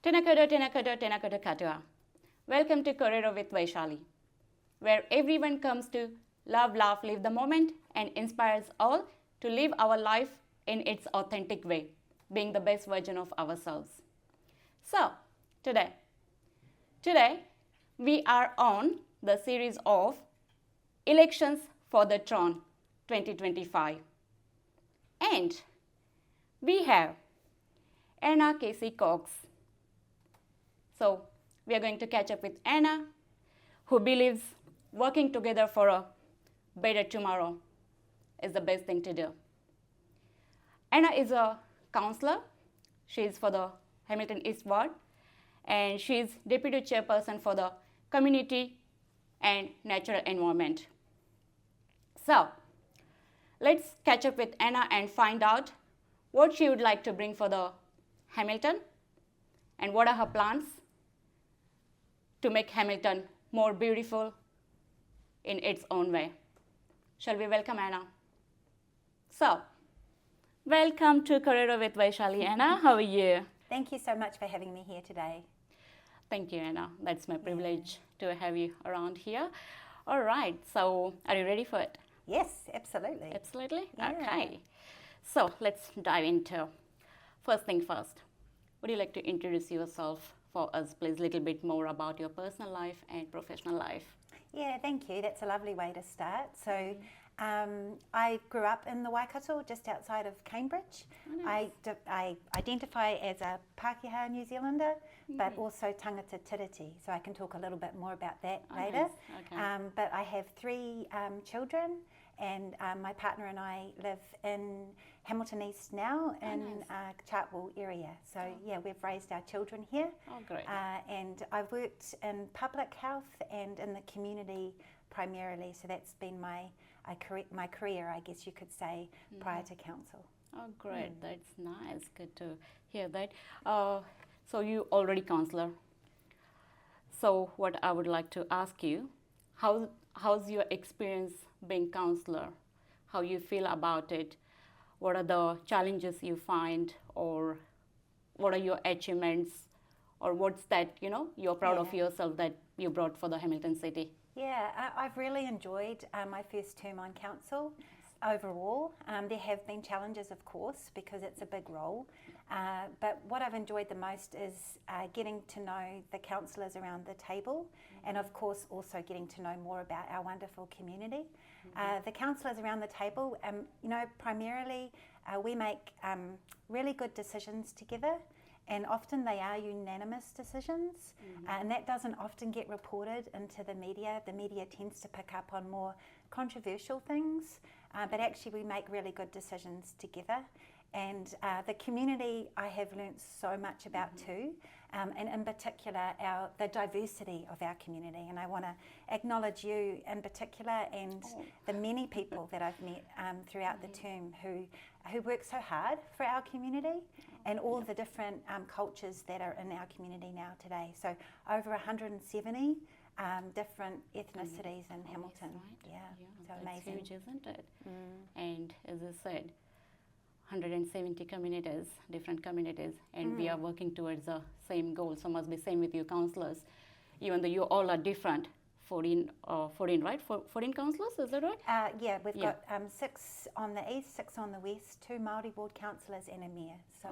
Tena katua. Welcome to Kōrero with Vaishali, where everyone comes to love, laugh, live the moment and inspires all to live our life in its authentic way, being the best version of ourselves. So, today we are on the series of Elections for the Throne 2025. And we have Anna Casey Cox. So we are going to catch up with Anna, who believes working together for a better tomorrow is the best thing to do. Anna is a councillor. She is for the Hamilton East Ward, and she is deputy chairperson for the community and natural environment. So let's catch up with Anna and find out what she would like to bring for the Hamilton and what are her plans to make Hamilton more beautiful in its own way. Shall we welcome Anna? So, welcome to Kōrero with Vaishali. Anna, how are you? Thank you so much for having me here today. Thank you, Anna. That's my privilege to have you around here. All right, so are you ready for it? Yes, absolutely. Absolutely? Yeah. Okay. So, let's dive into first thing first. Would you like to introduce yourself for us, please, a little bit more about your personal life and professional life? Yeah, thank you. That's a lovely way to start. So, I grew up in the Waikato, just outside of Cambridge. Oh, nice. I identify as a Pākehā New Zealander, but also tangata tiriti. So I can talk a little bit more about that later. Nice. Okay. But I have three children, and my partner and I live in Hamilton East now in Chartwell area. So yeah, we've raised our children here. Oh, great. And I've worked in public health and in the community primarily. So that's been my career, I guess you could say, prior to council. Oh, great. That's nice. Good to hear that. So you already councillor. So what I would like to ask you, how's your experience being councillor? How you feel about it? What are the challenges you find, or what are your achievements, or what's that, you're proud of yourself that you brought for the Hamilton City? Yeah, I've really enjoyed my first term on council overall. There have been challenges, of course, because it's a big role. But what I've enjoyed the most is getting to know the councillors around the table, and of course also getting to know more about our wonderful community. The councillors around the table, primarily we make really good decisions together, and often they are unanimous decisions, and that doesn't often get reported into the media. The media tends to pick up on more controversial things, but actually we make really good decisions together. And the community I have learnt so much about too, and in particular the diversity of our community. And I want to acknowledge you in particular, and the many people that I've met throughout the term who work so hard for our community, and all the different cultures that are in our community now today. So over 170 different ethnicities in Hamilton. Right. Yeah, so that's amazing. huge, isn't it? And as I said, 170 communities, different communities, and we are working towards the same goal. So must be same with you councillors, even though you all are different. 14, right? 14 councillors, is that right? Yeah, we've got 6 on the east, 6 on the west, 2 Māori ward councillors and a mayor. So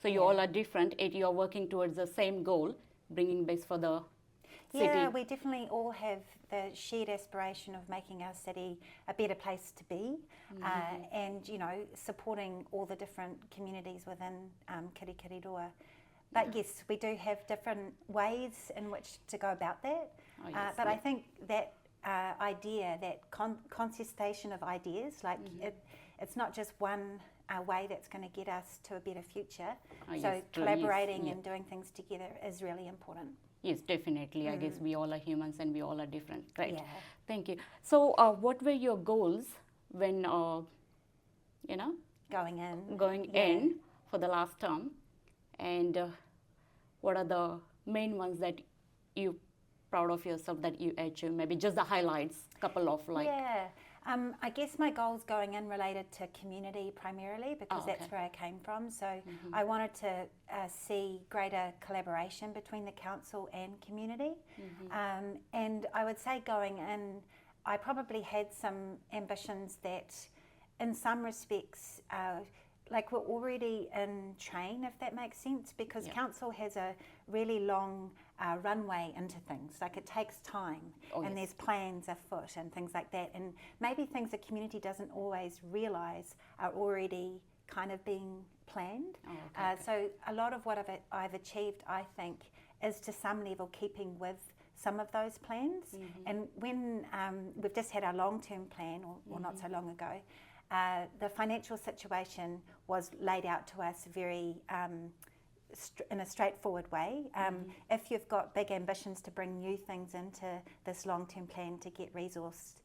so you all are different, yet you are working towards the same goal, bringing best for the city. Yeah, we definitely all have the shared aspiration of making our city a better place to be, and supporting all the different communities within Kirikiriroa. But yes, we do have different ways in which to go about that. But I think that idea, that contestation of ideas, like it's not just one way that's going to get us to a better future. So collaborating and doing things together is really important. Yes, definitely. I guess we all are humans and we all are different. Great. Yeah. Thank you. So what were your goals when, Going in for the last term? And what are the main ones that you proud of yourself that you achieved? Maybe just the highlights, couple of Yeah. I guess my goals going in related to community primarily because that's where I came from. So I wanted to see greater collaboration between the council and community. And I would say going in, I probably had some ambitions that in some respects like we're already in train, if that makes sense, because council has a really long runway into things. Like it takes time and there's plans afoot and things like that. And maybe things the community doesn't always realise are already kind of being planned. So a lot of what I've achieved, I think, is to some level keeping with some of those plans. And when we've just had our long-term plan, or not so long ago, the financial situation was laid out to us very in a straightforward way. If you've got big ambitions to bring new things into this long-term plan to get resourced,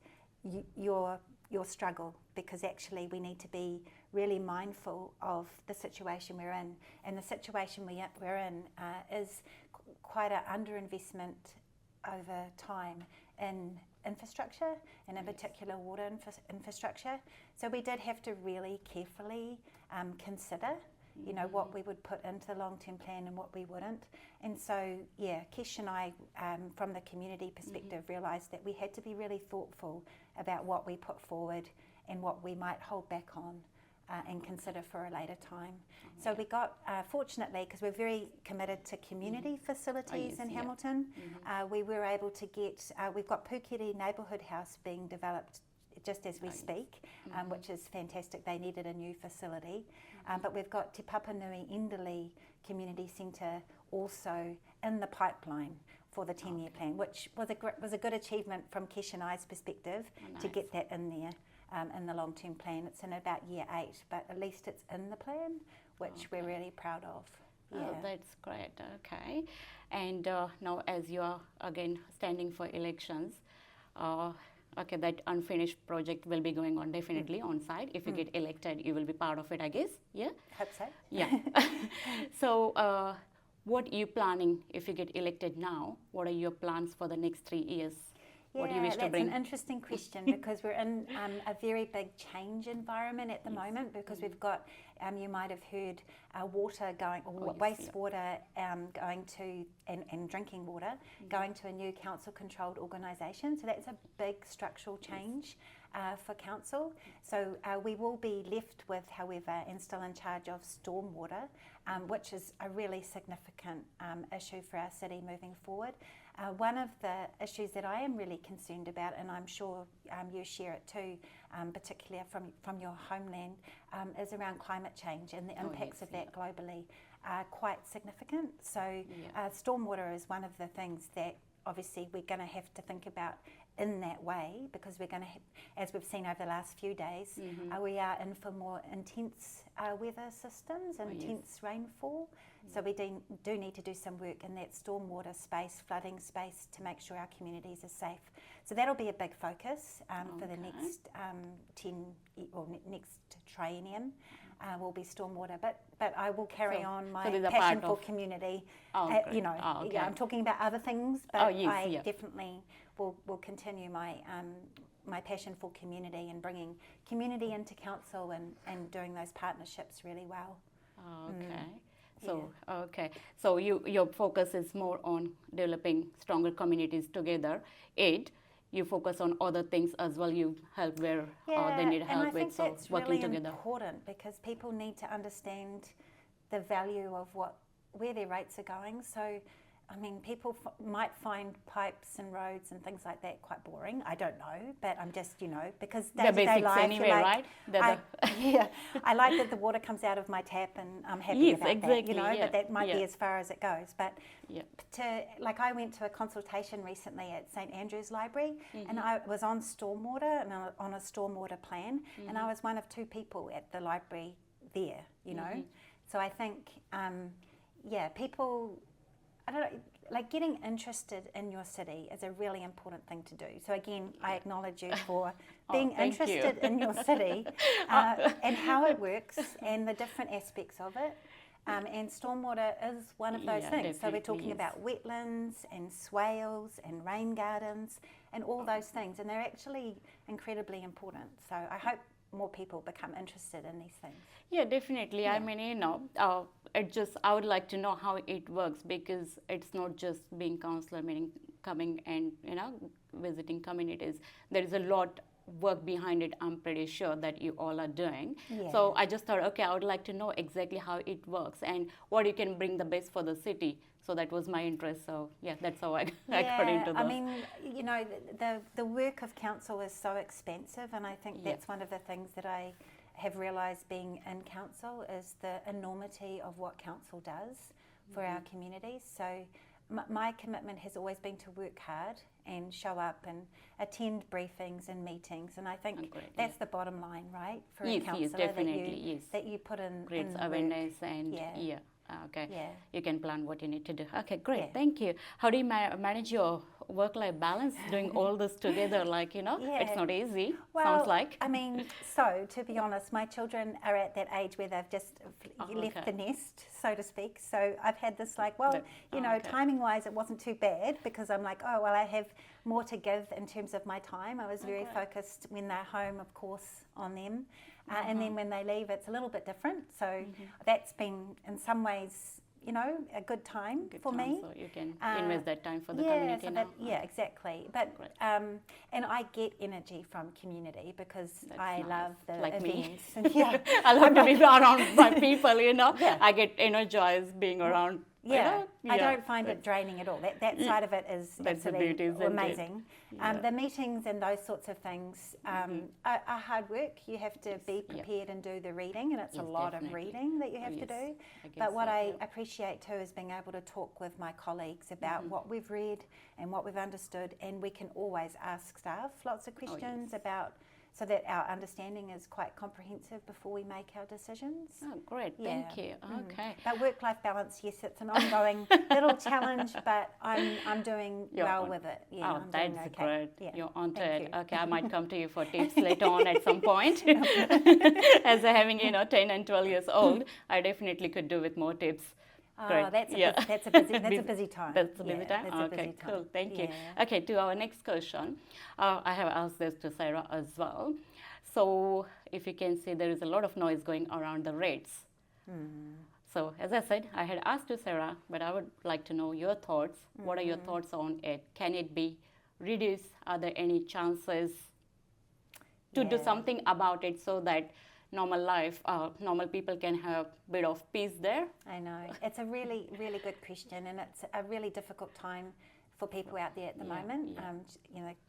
you'll struggle, because actually we need to be really mindful of the situation we're in. And the situation we're in is quite an underinvestment over time in infrastructure, and in particular water infrastructure. So we did have to really carefully consider, you know, what we would put into the long-term plan and what we wouldn't. And so, Kesh and I, from the community perspective, realised that we had to be really thoughtful about what we put forward and what we might hold back on and consider for a later time. So we got, fortunately, because we're very committed to community facilities in Hamilton, we were able to get, we've got Pukeri Neighbourhood House being developed just as we speak, which is fantastic. They needed a new facility. But we've got Te Papanui Enderley Community Centre also in the pipeline for the 10-year plan, which was a good achievement from Kesh and I's perspective to get that in there. In the long-term plan. It's in about year 8, but at least it's in the plan, which we're really proud of. Oh, that's great. Okay. And now, as you are again standing for elections, that unfinished project will be going on definitely on site. If you get elected, you will be part of it, I guess. Yeah? Hope so. Yeah. So what are you planning if you get elected now? What are your plans for the next 3 years? What do you wish to bring? That's an interesting question because we're in a very big change environment at the moment, because we've got, you might have heard, water going, or wastewater going to, and drinking water going to a new council-controlled organisation. So that's a big structural change for council. So we will be left with, however, and still in charge of stormwater, which is a really significant issue for our city moving forward. One of the issues that I am really concerned about, and I'm sure you share it too, particularly from your homeland, is around climate change, and the impacts of that globally are quite significant. So stormwater is one of the things that obviously we're going to have to think about in that way, because we're going to, as we've seen over the last few days, we are in for more intense weather systems, intense rainfall. So we do need to do some work in that stormwater space, flooding space, to make sure our communities are safe. So that'll be a big focus for the next 10 or next triennium. Will be stormwater, but I will carry on my passion for community. You know, I'm talking about other things, but I definitely will continue my my passion for community and bringing community into council and doing those partnerships really well. So your focus is more on developing stronger communities together. You focus on other things as well. You help where they need help with, so working together. Really important, because people need to understand the value of where their rates are going. So, I mean, people might find pipes and roads and things like that quite boring. I don't know, but I'm just, because day-to-day life, anyway, right? I like that the water comes out of my tap, and I'm happy about that, but that might be as far as it goes. But I went to a consultation recently at St Andrew's Library, and I was on stormwater and on a stormwater plan, and I was one of 2 people at the library there, So I think, people, I don't know, like getting interested in your city is a really important thing to do. So again, I acknowledge you for being interested in your city and how it works and the different aspects of it. And stormwater is one of those Yeah, things. So we're talking definitely, yes. about wetlands and swales and rain gardens and all those things. And they're actually incredibly important. So I hope more people become interested in these things. Yeah, definitely. I Yeah. mean, I would like to know how it works, because it's not just being counselor, meaning coming and, visiting communities. There is a lot work behind it, I'm pretty sure, that you all are doing. Yeah. So I just thought, okay, I would like to know exactly how it works and what you can bring the best for the city. So that was my interest. So yeah, that's how I got into this. I mean, the work of council is so expensive, and I think that's one of the things that I have realised being in council is the enormity of what council does for our communities. So my commitment has always been to work hard and show up and attend briefings and meetings, and I think that's the bottom line, right? For a councillor, definitely, that you put in creates the awareness work. and Yeah. Okay, Yeah. you can plan what you need to do. Okay, great, Yeah. thank you. How do you manage your work-life balance, doing all this together? Like, it's not easy, Well, sounds like. I mean, so to be honest, my children are at that age where they've just left the nest, so to speak. So I've had this timing-wise, it wasn't too bad, because I'm like, oh, well, I have more to give in terms of my time. I was very focused when they're home, of course, on them. And then when they leave, it's a little bit different. So that's been, in some ways, a good time for me. So you can invest that time for the community now. Yeah, exactly. But and I get energy from community because I love the events. And I love to be around my people, I get energized being around. I don't find it draining at all. That side of it is absolutely amazing. The meetings and those sorts of things are hard work. You have to be prepared and do the reading, and it's a lot of reading that you have to do. But what I appreciate too is being able to talk with my colleagues about what we've read and what we've understood, and we can always ask staff lots of questions about, so that our understanding is quite comprehensive before we make our decisions. Oh, great, thank you. Okay. But work-life balance, yes, it's an ongoing little challenge, but I'm doing with it. Yeah, oh, I'm that's doing okay. great. You're on to Thank it. you. Okay, I might come to you for tips later on at some point. As a having 10 and 12 years old, I definitely could do with more tips. Oh, that's a busy time. That's a busy time? That's a Okay, busy time. cool. Thank you. Yeah. Okay, to our next question. I have asked this to Sarah as well. So, if you can see, there is a lot of noise going around the rates. So, as I said, I had asked to Sarah, but I would like to know your thoughts. What are your thoughts on it? Can it be reduced? Are there any chances to do something about it so that normal people can have a bit of peace there? I know. It's a really, really good question, and it's a really difficult time for people out there at the moment.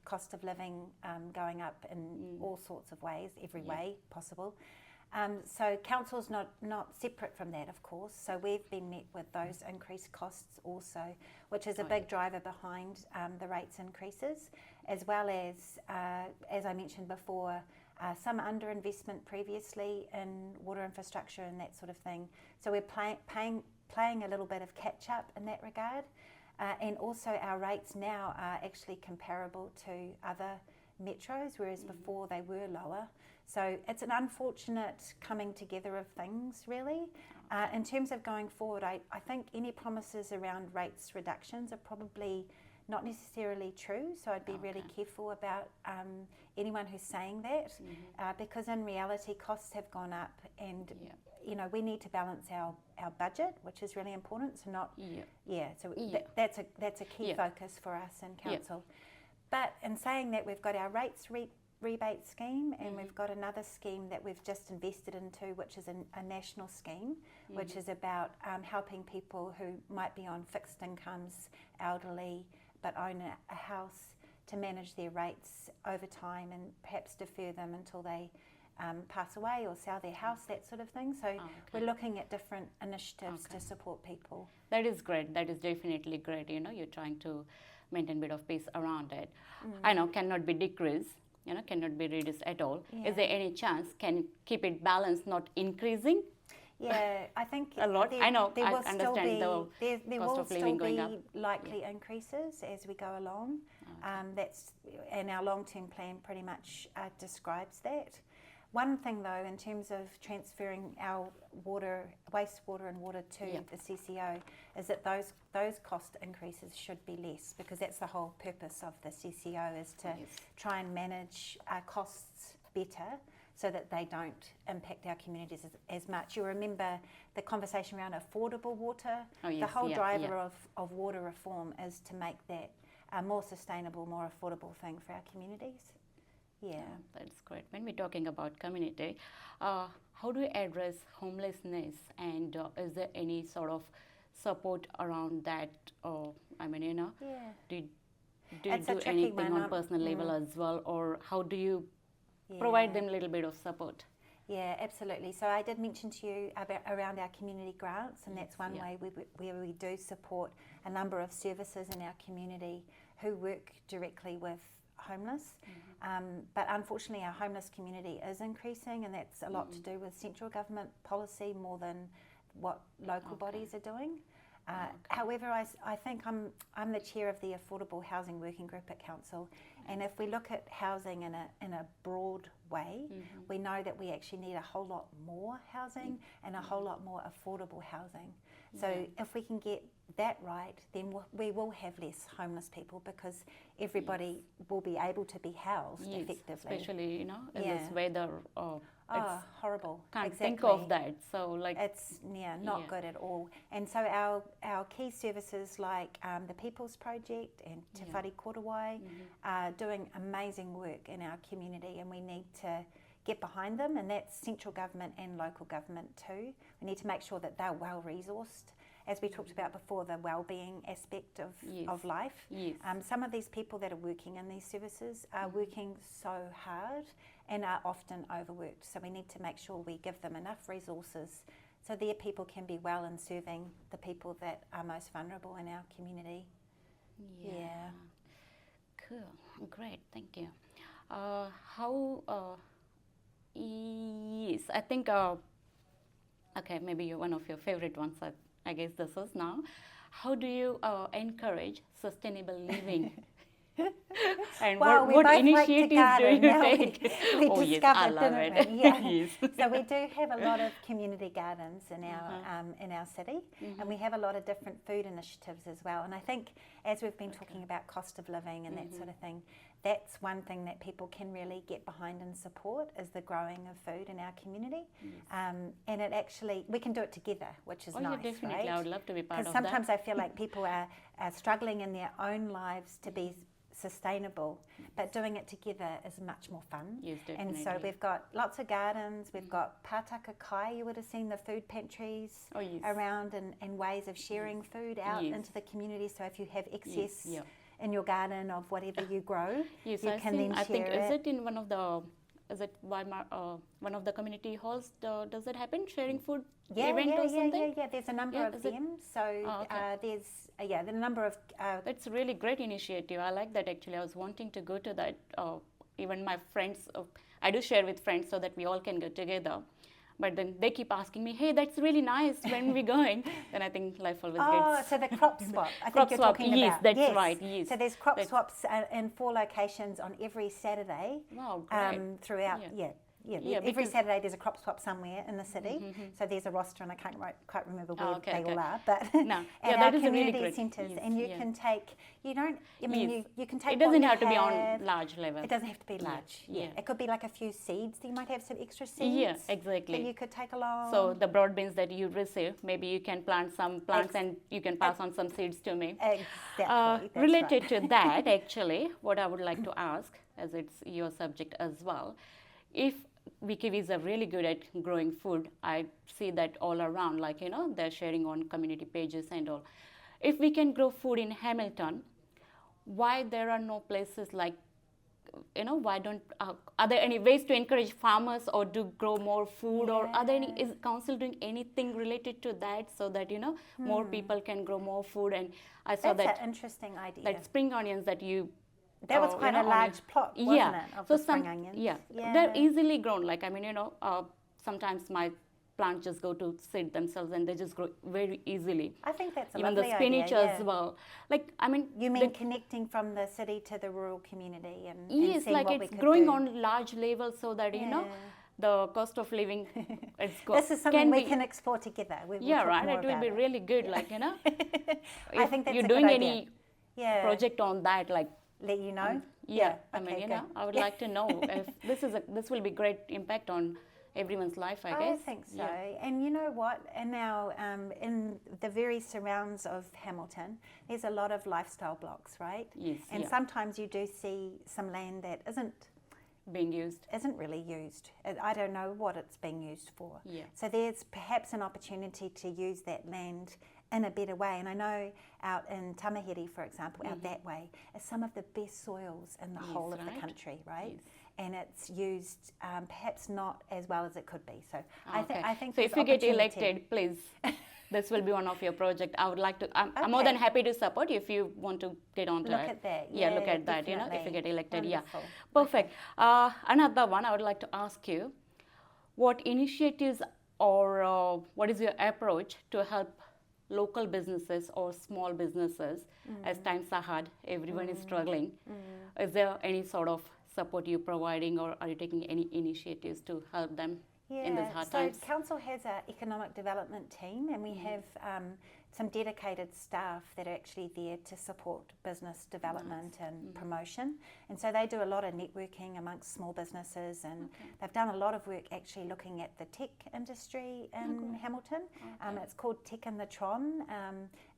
Cost of living going up in all sorts of ways, every way possible. So council's not separate from that, of course. So we've been met with those increased costs also, which is a big driver behind the rates increases, as well as I mentioned before, some underinvestment previously in water infrastructure and that sort of thing. So we're playing a little bit of catch up in that regard. And also our rates now are actually comparable to other metros, whereas before they were lower. So it's an unfortunate coming together of things, really. In terms of going forward, I think any promises around rates reductions are probably not necessarily true, so I'd be really careful about anyone who's saying that, because in reality costs have gone up, and we need to balance our budget, which is really important. So that's a key focus for us in council. But in saying that, we've got our rates rebate scheme, and we've got another scheme that we've just invested into, which is a national scheme, which is about helping people who might be on fixed incomes, elderly, but own a house, to manage their rates over time and perhaps defer them until they pass away or sell their house, that sort of thing. So we're looking at different initiatives to support people. That is great. That is definitely great. You're trying to maintain a bit of peace around it. I know cannot be decreased, cannot be reduced at all. Is there any chance can keep it balanced, not increasing? Yeah, I think a lot. There will still be likely increases as we go along. And our long-term plan pretty much describes that. One thing though, in terms of transferring our wastewater and water to the CCO, is that those cost increases should be less, because that's the whole purpose of the CCO, is to try and manage our costs better, so that they don't impact our communities as much. You remember the conversation around affordable water? The whole driver of water reform is to make that a more sustainable, more affordable thing for our communities. Yeah. That's great. When we're talking about community, how do you address homelessness, and is there any sort of support around that? I mean, you know, do you do anything on personal level as well, or how do you provide them a little bit of support? Yeah, absolutely. So I did mention to you around our community grants, and that's one way where we do support a number of services in our community who work directly with homeless. But unfortunately our homeless community is increasing, and that's a lot to do with central government policy more than what local bodies are doing. However, I think I'm the chair of the Affordable Housing Working Group at Council, and if we look at housing in a broad way, we know that we actually need a whole lot more housing and a whole lot more affordable housing. So if we can get that right, then we will have less homeless people, because everybody will be able to be housed effectively. Especially, you know, in this weather. It's horrible. Can't think of that. So like it's not good at all. And so our key services like the People's Project and Te Whare Korowai are doing amazing work in our community, and we need to get behind them, and that's central government and local government too. We need to make sure that they're well resourced. As we talked about before, the well-being aspect of life. Some of these people that are working in these services are working so hard and are often overworked. So we need to make sure we give them enough resources so their people can be well in serving the people that are most vulnerable in our community. Yeah. Cool. Great. Thank you. Yes, I think, okay, maybe one of your favorite ones, I guess this is now. How do you encourage sustainable living? And what initiatives do you take? We discovered, didn't we? Yeah. Yes. So we do have a lot of community gardens in our city, and we have a lot of different food initiatives as well. And I think as we've been talking about cost of living and that sort of thing, that's one thing that people can really get behind and support, is the growing of food in our community. And it actually, we can do it together, which is nice, yeah, definitely. right? I would love to be part of that. Because sometimes I feel like people are struggling in their own lives to be sustainable, but doing it together is much more fun. Yes, definitely. And so we've got lots of gardens, we've got Pātaka Kai, you would have seen the food pantries around, and ways of sharing food out into the community. So if you have excess in your garden of whatever you grow, you can then share it. I think, is it in one of the, is it one of the community halls, does it happen, sharing food event or something? Yeah, there's a number of them. So there's a number of... That's a really great initiative. I like that actually. I was wanting to go to that. Even my friends, I do share with friends so that we all can go together. But then they keep asking me, hey, that's really nice, when we're going? Then I think life always gets... Oh, so the crop swap, I think you're talking yes, about. That's right, yes. So there's crop swaps in 4 locations on every Saturday. Wow, great. Throughout, every Saturday there's a crop swap somewhere in the city. So there's a roster, and I can't quite remember where they all are. But at our community centres, and you can take, you can take. It doesn't have to be on large level. It doesn't have to be large. It could be like a few seeds. You might have some extra seeds. Yeah, exactly. That you could take along. So the broad beans that you receive, maybe you can plant some plants and you can pass on some seeds to me. Exactly. Related to that, actually, what I would like to ask, as it's your subject as well, if we Kiwis are really good at growing food, I see that all around, like, they're sharing on community pages and all. If we can grow food in Hamilton, why there are no places like, why don't, are there any ways to encourage farmers or to grow more food, or are there is council doing anything related to that so that, more people can grow more food? And I saw that's an interesting idea. That spring onions that you... That was quite a large plot, wasn't it, of the spring onions? Yeah, they're easily grown. Like, sometimes my plants just go to seed themselves and they just grow very easily. I think that's a Even lovely the spinach idea, as well. Like, You mean connecting from the city to the rural community and yes, seeing like what we it's could growing do. on large levels so that, the cost of living is This is something we can explore together. We'll yeah, talk right. more It will about be really good. Like, you know, I think that's you're a doing good any idea. project on that, like, Let you know. yeah. I okay, mean, you good. know, I would like to know if this will be great impact on everyone's life, I guess. I think so. Yeah. And you know what? And now, in the very surrounds of Hamilton, there's a lot of lifestyle blocks, right? Yes. And yeah. sometimes you do see some land that Being used. isn't really used. I don't know what it's being used for. Yeah. So there's perhaps an opportunity to use that land in a better way. And I know out in Tamahiri, for example, out that way, is some of the best soils in the whole of the country, right? Yes. And it's used perhaps not as well as it could be. So Okay. I think so there's if you get opportunity. elected, please, this will be one of your project. I would like to. I'm more than happy to support you if you want to get onto Look it. at that. Yeah, look Yeah, at that. You know, if you definitely. get elected, Wonderful. yeah, perfect. Another one, I would like to ask you, what initiatives or what is your approach to help local businesses or small businesses as times are hard, everyone is struggling. Is there any sort of support you're providing, or are you taking any initiatives to help them in these hard times? So council has an economic development team, and we have some dedicated staff that are actually there to support business development and promotion. And so they do a lot of networking amongst small businesses, and they've done a lot of work actually looking at the tech industry in Hamilton. It's called Tech in the Tron.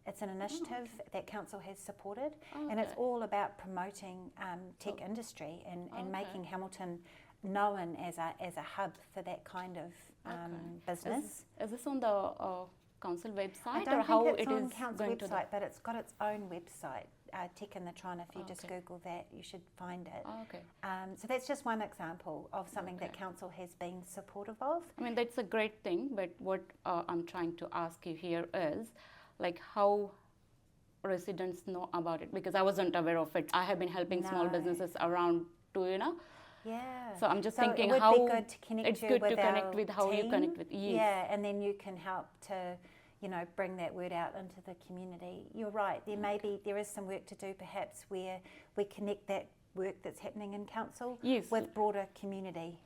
It's an initiative that council has supported, and it's all about promoting tech industry and making Hamilton known as a hub for that kind of business. Is this on the council website, I don't or how think it's it on is council going website, but it's got its own website, Tech in the Tron. If you just Google that, you should find it. Okay. So that's just one example of something that council has been supportive of. I mean, that's a great thing, but what I'm trying to ask you here is, like, how residents know about it, because I wasn't aware of it. I have been helping small businesses around too, you know. Yeah. So I'm just So thinking it would how be good to connect it's you good with to connect our with how you team. connect with. Yes. Yeah, and then you can help to, you know, bring that word out into the community. You're right. There is some work to do, perhaps, where we connect that work that's happening in council with broader community,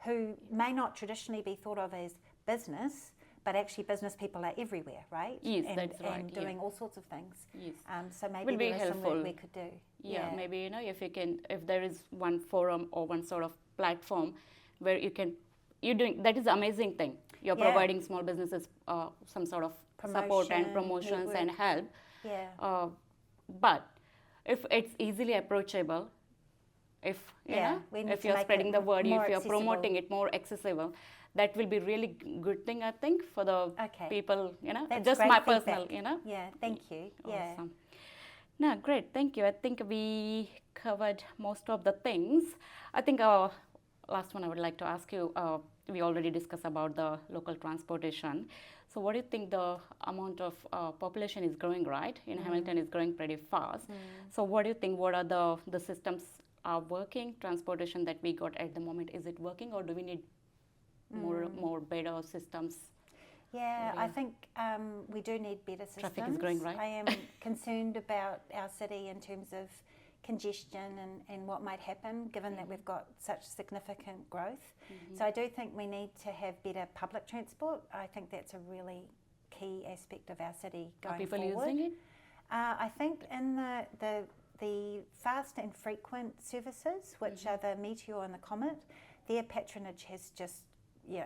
who may not traditionally be thought of as business, but actually business people are everywhere, right? Yes, and, that's right. And doing all sorts of things. Yes. So maybe Will be there is some helpful. work we could do. Yeah, maybe, you know, if there is one forum or one sort of platform where you're doing, that is an amazing thing. You're providing small businesses some sort of support and promotions and help. Yeah. But if it's easily approachable, if if you're spreading the word, if you're promoting it more accessible, that will be really good thing, I think, for the people, you know. That's just great my feedback. personal, you know. Yeah, thank you. Yeah. Awesome. No, great, thank you. I think we covered most of the things. I think last one I would like to ask you, we already discussed about the local transportation. So what do you think the amount of population is growing, right? In Hamilton is growing pretty fast. So what do you think, what are the systems are working, transportation that we got at the moment, is it working, or do we need more better systems? Yeah, I think we do need better systems. Traffic is growing, right? I am concerned about our city in terms of congestion and what might happen, given that we've got such significant growth. So I do think we need to have better public transport. I think that's a really key aspect of our city going forward. Are people using it? I think in the fast and frequent services, which are the Meteor and the Comet, their patronage has just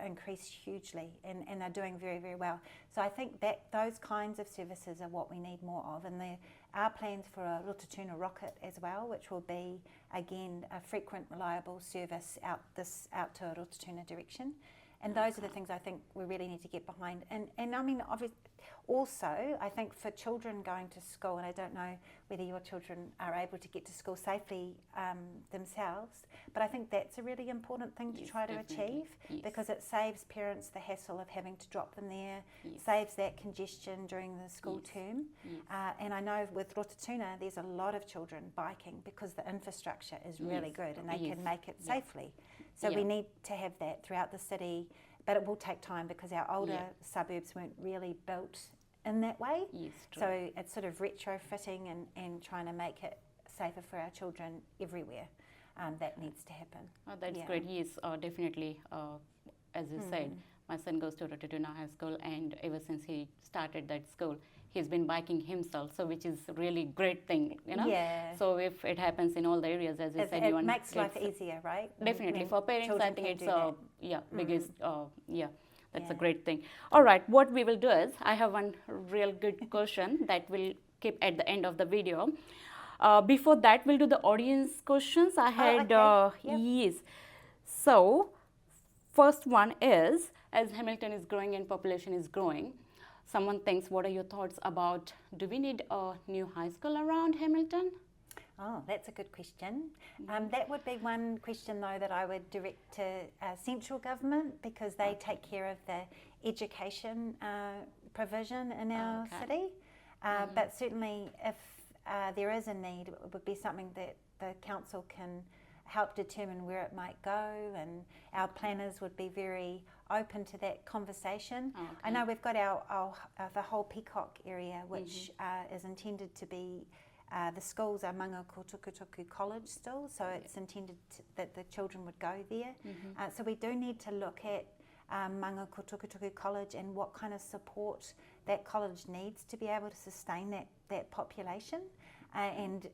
increased hugely, and they're doing very, very well. So I think that those kinds of services are what we need more of, and there are plans for a Rotatuna rocket as well, which will be, again, a frequent, reliable service out to a Rotatuna direction. And those are the things I think we really need to get behind. And I mean, obviously, also, I think for children going to school, and I don't know whether your children are able to get to school safely themselves, but I think that's a really important thing to try to achieve, because it saves parents the hassle of having to drop them there, saves that congestion during the school term. And I know with Rotatuna, there's a lot of children biking because the infrastructure is really good and they can make it safely. So we need to have that throughout the city, but it will take time because our older suburbs weren't really built in that way. So it's sort of retrofitting and trying to make it safer for our children everywhere. that needs to happen. Oh, that's Yeah. great. Yes, definitely. As you said, my son goes to Rotorua High School, and ever since he started that school, he's been biking himself. So, which is really great thing, you know. Yeah. So, if it happens in all the areas, as you said, you It want makes life it's- easier, right? Definitely When for parents, I children think can it's do that. biggest that's a Yeah. great thing. All right, what we will do is I have one real good question that will keep at the end of the video. Before that, we'll do the audience questions. I had okay. Yep. yes. So first one is, as Hamilton is growing and population is growing, someone thinks, what are your thoughts about, do we need a new high school around Hamilton? Oh, that's a good question. That would be one question, though, that I would direct to central government, because they take care of the education provision in our Okay. city. But certainly, if there is a need, it would be something that the council can help determine where it might go, and our planners would be very open to that conversation. Okay. I know we've got our the whole Peacock area, which is intended to be. The schools are Manga Kotukutuku College still, so it's intended that the children would go there. So we do need to look at Manga Kotukutuku College and what kind of support that college needs to be able to sustain that population. And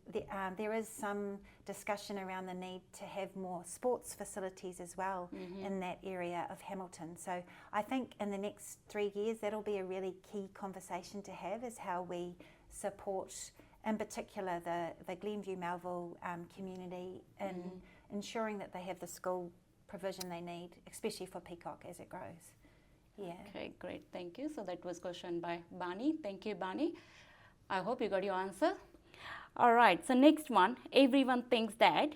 there is some discussion around the need to have more sports facilities as well in that area of Hamilton. So I think in the next 3 years that'll be a really key conversation to have, is how we support in particular the Glenview Melville community in ensuring that they have the school provision they need, especially for Peacock as it grows. Yeah. Okay, great, thank you. So that was question by Bani. Thank you, Bani. I hope you got your answer. All right, so next one, everyone thinks that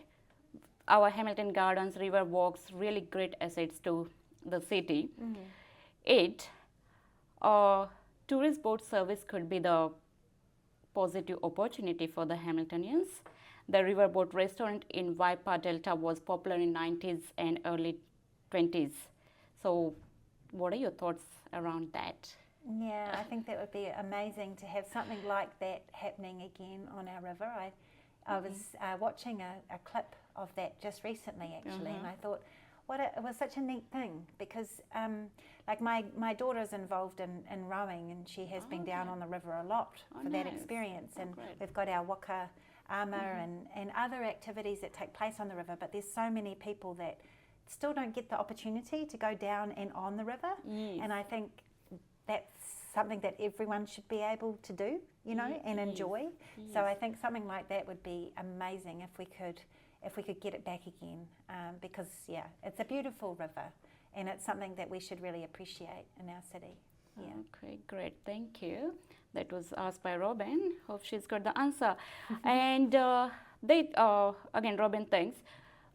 our Hamilton Gardens River Walks really great assets to the city. Tourist boat service could be the positive opportunity for the Hamiltonians. The riverboat restaurant in Waipa Delta was popular in 90s and early 20s. So what are your thoughts around that? Yeah, I think that would be amazing to have something like that happening again on our river. I was watching a clip of that just recently, actually, and I thought, it was such a neat thing, because like my daughter's involved in rowing, and she has been down on the river a lot for that experience. And we've got our waka ama and other activities that take place on the river, but there's so many people that still don't get the opportunity to go down and on the river. And I think that's something that everyone should be able to do, you know, and enjoy. So I think something like that would be amazing if we could get it back again, because it's a beautiful river, and it's something that we should really appreciate in our city. Yeah. Okay, great, thank you. That was asked by Robin. Hope she's got the answer. And again, Robin thinks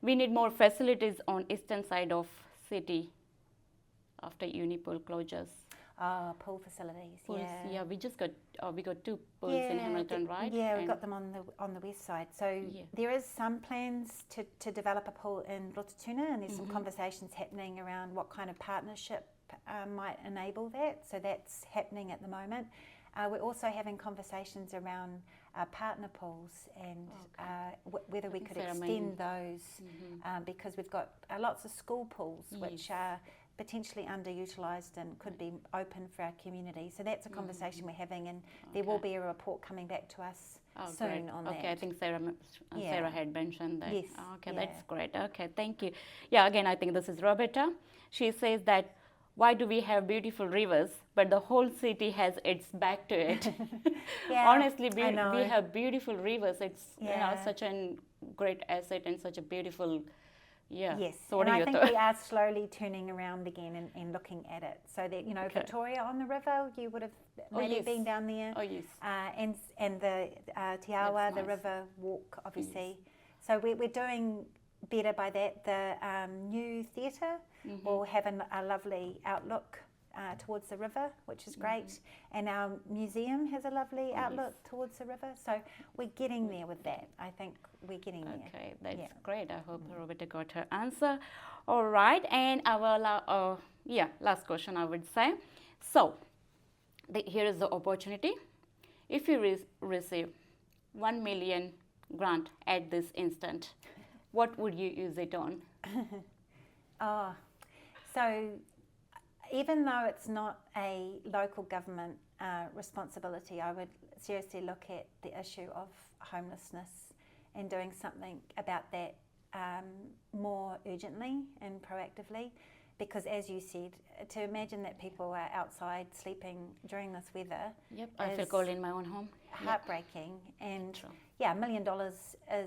we need more facilities on eastern side of city after Unipool closures. Pool facilities. Pools, yeah. we just got 2 pools in Hamilton, right? Yeah, we've And got them on the west side. So there is some plans to develop a pool in Rotorua, and there's some conversations happening around what kind of partnership might enable that. So that's happening at the moment. We're also having conversations around partner pools and whether we could extend those, because we've got lots of school pools which are potentially underutilised and could be open for our community. So that's a conversation we're having, and there will be a report coming back to us soon on that. Okay, I think Sarah had mentioned that. Yes. Okay, that's great. Okay, thank you. Yeah, again, I think this is Roberta. She says that, why do we have beautiful rivers, but the whole city has its back to it? Honestly, we have beautiful rivers. It's such a great asset and such a beautiful. Yes, so and I think we are slowly turning around again and looking at it. So that, Victoria on the river, you would have maybe been down there. Oh, yes. And the Te Awa, the river walk, obviously. So we're doing better by that. The new theatre will have a lovely outlook towards the river, which is great. And our museum has a lovely outlook towards the river. So we're getting there with that. I think we're getting there. Okay, that's great. I hope Roberta got her answer. All right, and our last question, I would say. So here is the opportunity. If you receive 1 million grant at this instant, what would you use it on? Oh, so even though it's not a local government responsibility, I would seriously look at the issue of homelessness and doing something about that more urgently and proactively. Because as you said, to imagine that people are outside sleeping during this weather, Yep, I feel cold in my own home. heartbreaking. And True. yeah, $1 million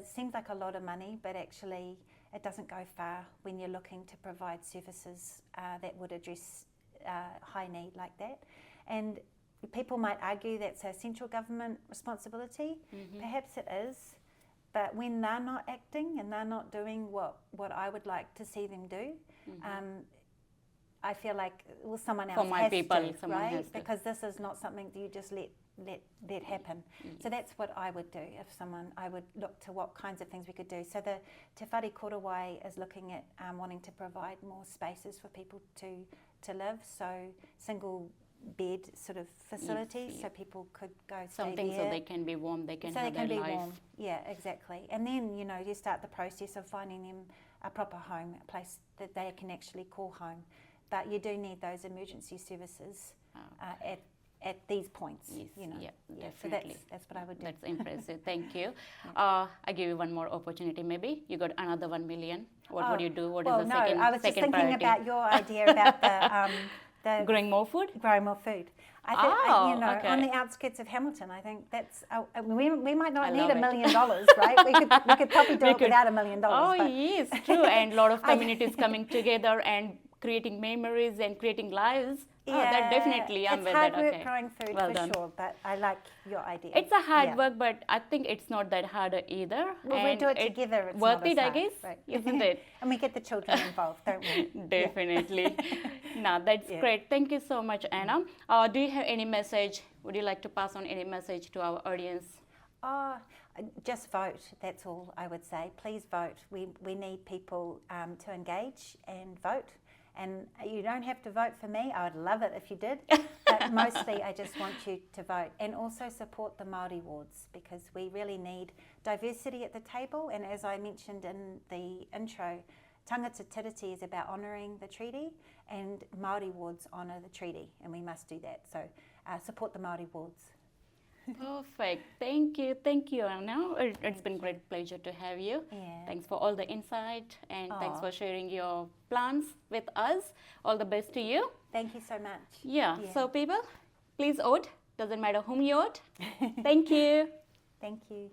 seems like a lot of money, but actually it doesn't go far when you're looking to provide services that would address high need like that. And people might argue that's a central government responsibility. Perhaps it is, but when they're not acting and they're not doing what I would like to see them do, I feel like someone else For my has people, to, someone right? has to. Because this is not something that you just let happen. So that's what I would do I would look to what kinds of things we could do. So the Te Whare Korowai is looking at wanting to provide more spaces for people to live, so single bed sort of facilities, so people could go stay Something there. so they can be warm, they can So have they can their be life. warm. Yeah, exactly. And then, you start the process of finding them a proper home, a place that they can actually call home. But you do need those emergency services at these points. Yes, yeah, So definitely. that's what I would do. That's impressive. Thank you. I give you one more opportunity. Maybe you got another 1 million. What would you do? What is the second? I was just second thinking priority? about your idea about the Growing more food. growing more food. I think, okay. on the outskirts of Hamilton, I think that's we might not I need love $1 it. million, right? We could probably do it without $1 million. Oh but yes, true. And a lot of communities coming together and creating memories and creating lives. That definitely, I'm it's with hard that. work Okay. growing food Well for done. sure, but I like your idea. It's a hard Yeah. work, but I think it's not that hard either. Well, we and do it together. It's worth not as it, I hard, guess, right? isn't it? And we get the children involved, don't we? Definitely. No, that's great. Thank you so much, Anna. Do you have any message? Would you like to pass on any message to our audience? Just vote. That's all I would say. Please vote. We need people to engage and vote. And you don't have to vote for me. I would love it if you did. But mostly I just want you to vote. And also support the Māori wards, because we really need diversity at the table. And as I mentioned in the intro, tangata tiriti is about honouring the treaty, and Māori wards honour the treaty. And we must do that. So support the Māori wards. Perfect. Thank you, Anna. It's been great pleasure to have you. Yeah. Thanks for all the insight, and thanks for sharing your plans with us. All the best to you. Thank you so much. Yeah. So people, please vote. Doesn't matter whom you vote. Thank you. Thank you.